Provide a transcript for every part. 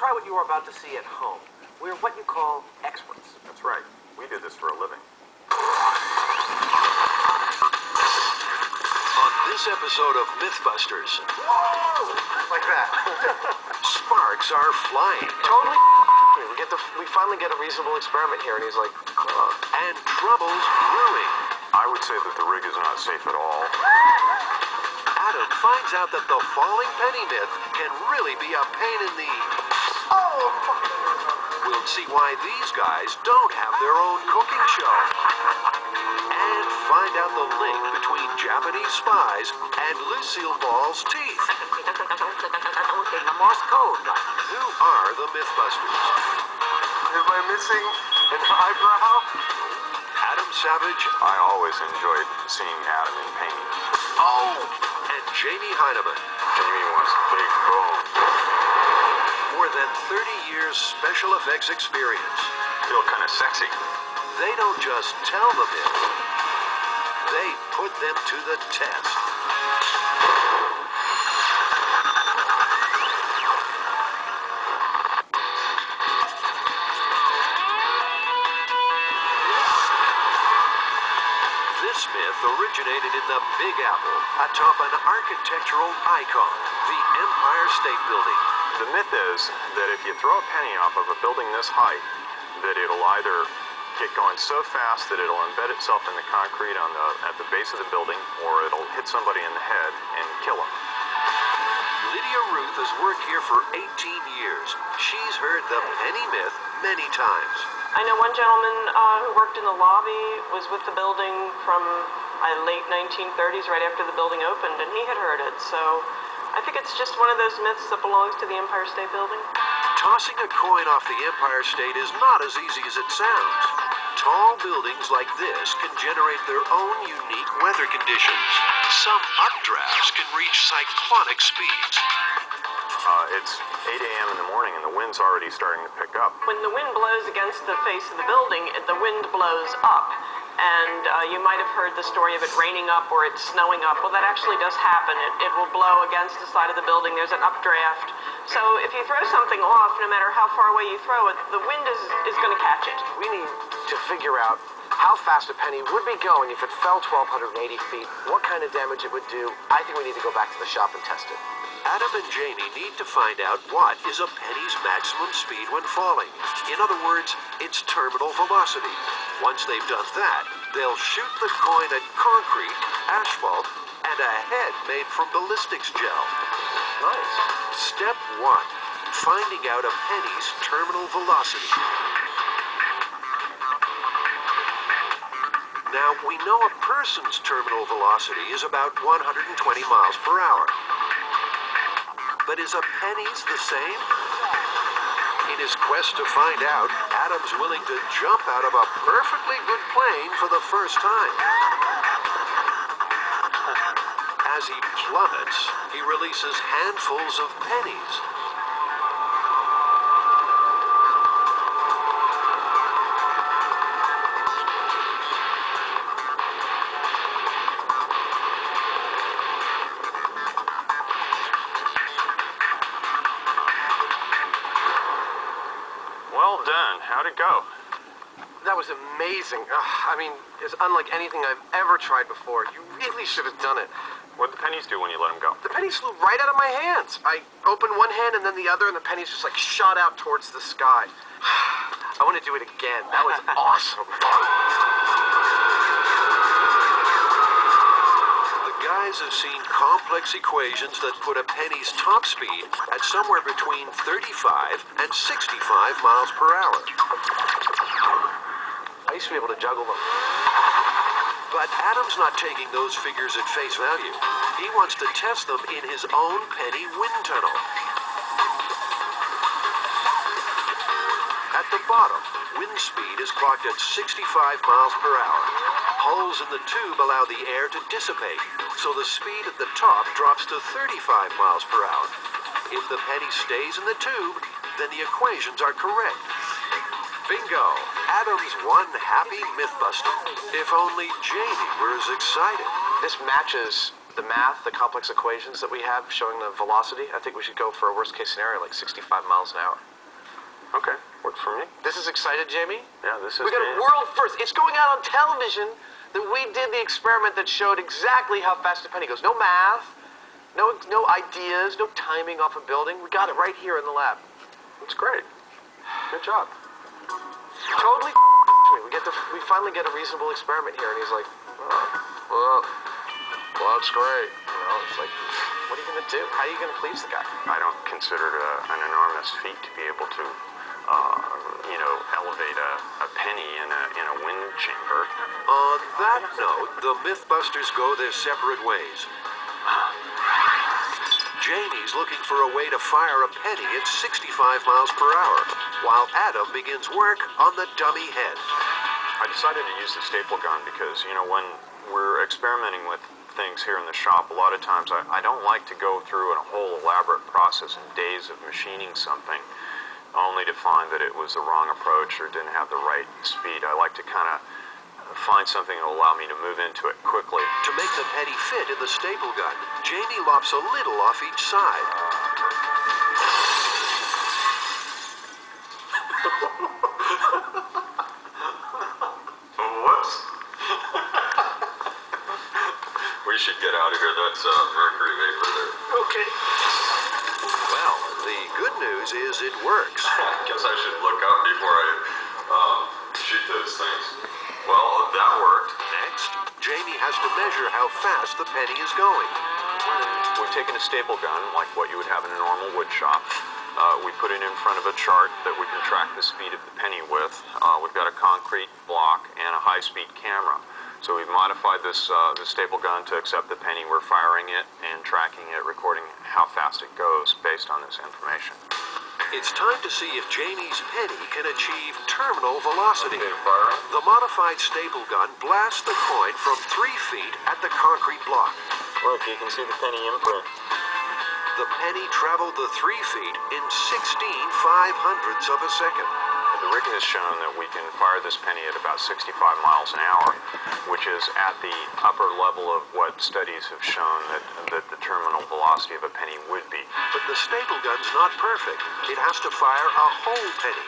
try what you are about to see at home. We're what you call experts. That's right. We do this for a living. On this episode of Mythbusters, Like that. sparks are flying Totally. We finally get a reasonable experiment here, and he's like, and trouble's brewing. I would say that the rig is not safe at all. Adam finds out that the falling penny myth can really be a pain in the... We'll see why these guys don't have their own cooking show. And find out the link between Japanese spies and Lucille Ball's teeth. the Morse code. Who are the Mythbusters? Am I missing an eyebrow? Adam Savage. I always enjoyed seeing Adam in pain. Oh, and Jamie Heineman. Jamie wants a big bone. More than 30 years special effects experience. Feel kind of sexy. They don't just tell the myth, they put them to the test. This myth originated in the Big Apple, atop an architectural icon, the Empire State Building. The myth is that if you throw a penny off of a building this height, that it'll either get going so fast that it'll embed itself in the concrete at the base of the building, or it'll hit somebody in the head and kill them. Lydia Ruth has worked here for 18 years. She's heard the penny myth many times. I know one gentleman who worked in the lobby, was with the building from late 1930s, right after the building opened, and he had heard it. So I think it's just one of those myths that belongs to the Empire State Building. Tossing a coin off the Empire State is not as easy as it sounds. Tall buildings like this can generate their own unique weather conditions. Some updrafts can reach cyclonic speeds. It's 8 a.m. in the morning and the wind's already starting to pick up. When the wind blows against the face of the building, the wind blows up. And you might have heard the story of it raining up or it's snowing up. Well, that actually does happen. It will blow against the side of the building. There's an updraft. So if you throw something off, no matter how far away you throw it, the wind is going to catch it. We need to figure out how fast a penny would be going if it fell 1,280 feet, what kind of damage it would do. I think we need to go back to the shop and test it. Adam and Jamie need to find out what is a penny's maximum speed when falling. In other words, its terminal velocity. Once they've done that, they'll shoot the coin at concrete, asphalt, and a head made from ballistics gel. Nice. Step 1, finding out a penny's terminal velocity. Now, we know a person's terminal velocity is about 120 miles per hour. But is a penny's the same? In his quest to find out, Adam's willing to jump out of a perfectly good plane for the first time. As he plummets, he releases handfuls of pennies. Well done. How'd it go? That was amazing. I mean, it's unlike anything I've ever tried before. You really should have done it. What'd the pennies do when you let them go? The pennies flew right out of my hands. I opened one hand and then the other, and the pennies just like shot out towards the sky. I want to do it again. That was awesome. The guys have seen complex equations that put a penny's top speed at somewhere between 35 and 65 miles per hour. I used to be able to juggle them. But Adam's not taking those figures at face value. He wants to test them in his own penny wind tunnel. At the bottom, wind speed is clocked at 65 miles per hour. Holes in the tube allow the air to dissipate, so the speed at the top drops to 35 miles per hour. If the penny stays in the tube, then the equations are correct. Bingo! Adam's one happy Mythbuster. If only Jamie were as excited. This matches the math, the complex equations that we have showing the velocity. I think we should go for a worst case scenario, like 65 miles an hour. Okay, works for me. This is excited, Jamie? Yeah, this is We got a world first. It's going out on television that we did the experiment that showed exactly how fast a penny goes. No math, no ideas, no timing off a building. We got it right here in the lab. That's great. Good job. Totally me. We finally get a reasonable experiment here, and he's like, well, that's great. You know, it's like, what are you going to do? How are you going to please the guy? I don't consider it an enormous feat to be able to, elevate a penny in a wind chamber. On that note, the Mythbusters go their separate ways. Jamie's looking for a way to fire a penny at 65 miles per hour, while Adam begins work on the dummy head. I decided to use the staple gun because, when we're experimenting with things here in the shop, a lot of times I don't like to go through a whole elaborate process and days of machining something only to find that it was the wrong approach or didn't have the right speed. I like to kind of find something that will allow me to move into it quickly. To make the penny fit in the staple gun, Jamie lops a little off each side. Whoops. We should get out of here. That's mercury vapor there. Okay. Well, the good news is it works. Guess I should look up before I shoot those things. Well, that worked. Next, Jamie has to measure how fast the penny is going. We've taken a staple gun, like what you would have in a normal wood shop. We put it in front of a chart that we can track the speed of the penny with. We've got a concrete block and a high-speed camera. So we've modified this staple gun to accept the penny. We're firing it and tracking it, recording how fast it goes based on this information. It's time to see if Jamie's penny can achieve terminal velocity. Okay, firing. The modified staple gun blasts the coin from 3 feet at the concrete block. Look, you can see the penny imprint. The penny traveled the 3 feet in 16/500ths of a second. The rig has shown that we can fire this penny at about 65 miles an hour, which is at the upper level of what studies have shown that the terminal velocity of a penny would be. But the staple gun's not perfect. It has to fire a whole penny.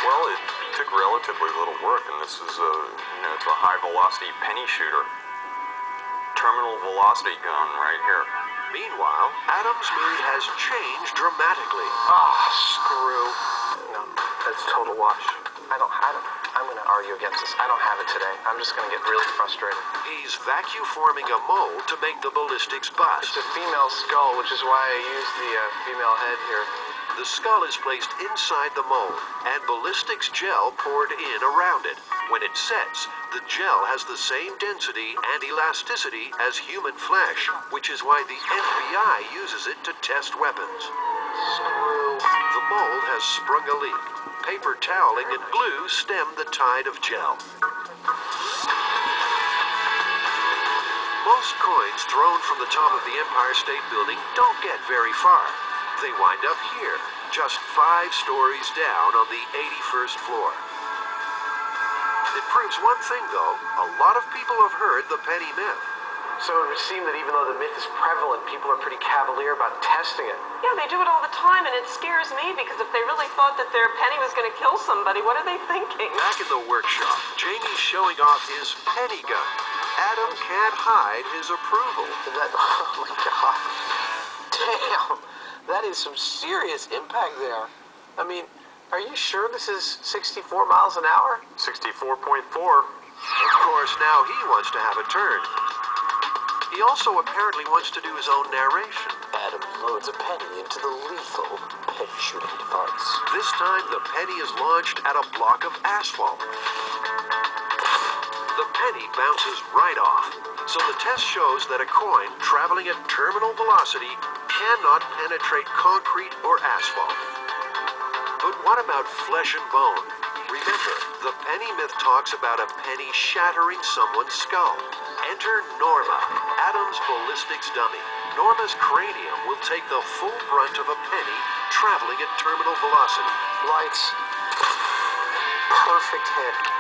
Well, it took relatively little work, and this is it's a high velocity penny shooter. Terminal velocity gun right here. Meanwhile, Adam's mood has changed dramatically. Screw. No, that's total wash. I'm going to argue against this. I don't have it today. I'm just going to get really frustrated. He's vacuum forming a mold to make the ballistics bust. It's a female skull, which is why I used the female head here. The skull is placed inside the mold, and ballistics gel poured in around it. When it sets, the gel has the same density and elasticity as human flesh, which is why the FBI uses it to test weapons. Screw. The mold has sprung a leak. Paper toweling and glue stem the tide of gel. Most coins thrown from the top of the Empire State Building don't get very far. They wind up here, just 5 stories down on the 81st floor. It proves one thing, though. A lot of people have heard the penny myth. So it would seem that even though the myth is prevalent, people are pretty cavalier about testing it. Yeah, they do it all the time, and it scares me because if they really thought that their penny was going to kill somebody, what are they thinking? Back in the workshop, Jamie's showing off his penny gun. Adam can't hide his approval. Oh my God. Damn. That is some serious impact there. I mean, are you sure this is 64 miles an hour? 64.4. Of course, now he wants to have a turn. He also apparently wants to do his own narration. Adam loads a penny into the lethal penny shooting device. This time, the penny is launched at a block of asphalt. The penny bounces right off. So the test shows that a coin traveling at terminal velocity cannot penetrate concrete or asphalt. But what about flesh and bone? Remember, the penny myth talks about a penny shattering someone's skull. Enter Norma, Adam's ballistics dummy. Norma's cranium will take the full brunt of a penny traveling at terminal velocity. Lights. Perfect hit.